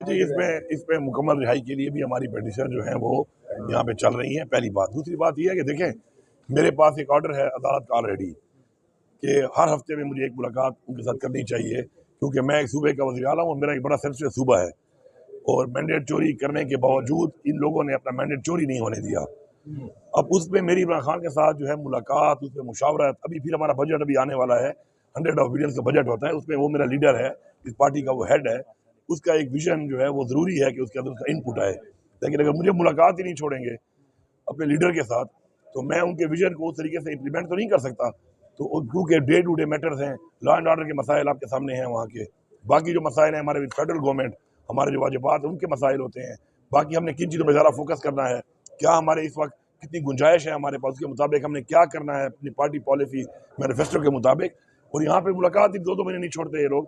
जी, इसमें मुकम्मल रिहाई के लिए भी हमारी पिटीशन जो है वो यहाँ पे चल रही है। पहली बात। दूसरी बात ये है कि देखें, मेरे पास एक ऑर्डर है अदालत का ऑलरेडी कि हर हफ्ते में मुझे एक मुलाकात उनके साथ करनी चाहिए, क्योंकि मैं एक सूबे का वज़ीर आला हूँ और मेरा एक बड़ा सेंसिटिव सूबा है और मैंडेट चोरी करने के बावजूद इन लोगों ने अपना मैंडेट चोरी नहीं होने दिया। अब उसमें मेरी इमरान खान के साथ जो है मुलाकात, उसमें मुशावरत, अभी फिर हमारा बजट अभी आने वाला है, 100 ऑफ बिलियन का बजट होता है, उसमें वो मेरा लीडर है, इस पार्टी का वो हेड है, उसका एक विजन जो है वो ज़रूरी है कि उसके अंदर उसका इनपुट आए। लेकिन अगर मुझे मुलाकात ही नहीं छोड़ेंगे अपने लीडर के साथ, तो मैं उनके विजन को उस तरीके से इम्प्लीमेंट तो नहीं कर सकता। तो क्योंकि डे टू डे मैटर्स हैं, लॉ एंड ऑर्डर के मसाइल आपके सामने हैं वहाँ के, बाकी जो मसाइल हैं हमारे फेडरल गवर्नमेंट, हमारे जो वाजिबात हैं उनके मसाइल होते हैं। बाकी हमने किन चीज़ों पर ज़्यादा फोकस करना है, क्या हमारे इस वक्त कितनी गुंजाइश है हमारे पास, उसके मुताबिक हमने क्या करना है अपनी पार्टी पॉलिसी मैनिफेस्टो के मुताबिक। और यहाँ पे मुलाकात ही 2-2 महीने नहीं छोड़ते ये लोग।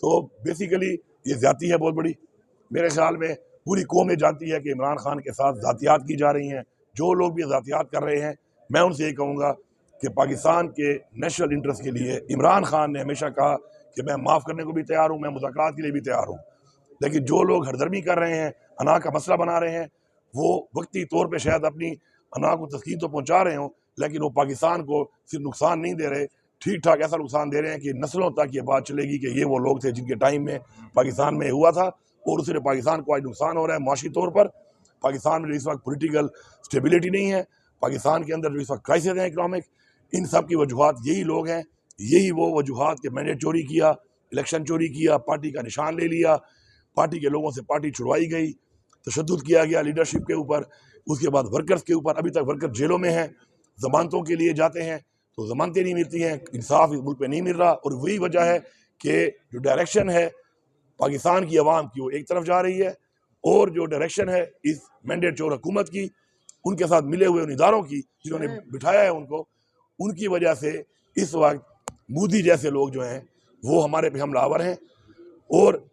तो बेसिकली ये ज्यादती है बहुत बड़ी। मेरे ख्याल में पूरी कौम ये जानती है कि इमरान खान के साथ जातियात की जा रही हैं। जो लोग भी जातियात कर रहे हैं, मैं उनसे ये कहूँगा कि पाकिस्तान के नेशनल इंटरेस्ट के लिए इमरान खान ने हमेशा कहा कि मैं माफ़ करने को भी तैयार हूँ, मैं मुज़ाकरात के लिए भी तैयार हूँ। लेकिन जो लोग हरदर्मी कर रहे हैं, अना का मसला बना रहे हैं, वो वक्ती तौर पे शायद अपनी अना को तस्कीन तो पहुँचा रहे हों, लेकिन वो पाकिस्तान को सिर्फ नुकसान नहीं दे रहे, ठीक ठाक ऐसा नुकसान दे रहे हैं कि नस्लों तक ये बात चलेगी कि ये वो लोग थे जिनके टाइम में पाकिस्तान में हुआ था और उससे पाकिस्तान को आज नुकसान हो रहा है माशी तौर पर। पाकिस्तान में इस वक्त पोलिटिकल स्टेबिलिटी नहीं है, पाकिस्तान के अंदर इस वक्त क्राइसिस है इकनॉमिक। इन सब की वजूहत यही लोग हैं, यही वो वजूहत कि मैंडेट चोरी किया, इलेक्शन चोरी किया, पार्टी का निशान ले लिया, पार्टी के लोगों से पार्टी छुड़वाई गई, तशद्दुद किया गया लीडरशिप के ऊपर, उसके बाद वर्कर्स के ऊपर। अभी तक वर्कर जेलों में हैं, जमानतों के लिए जाते हैं तो जमानतें नहीं मिलती हैं, इंसाफ इस मुल्क में नहीं मिल रहा। और वही वजह है कि जो डायरेक्शन है पाकिस्तान की आवाम की वो एक तरफ जा रही है और जो डायरेक्शन है इस मैंडेट चोर हुकूमत की, उनके साथ मिले हुए उन इदारों की जिन्होंने बिठाया है उनको, उनकी वजह से इस वक्त मोदी जैसे लोग जो हैं वो हमारे पे हमलावर हैं। और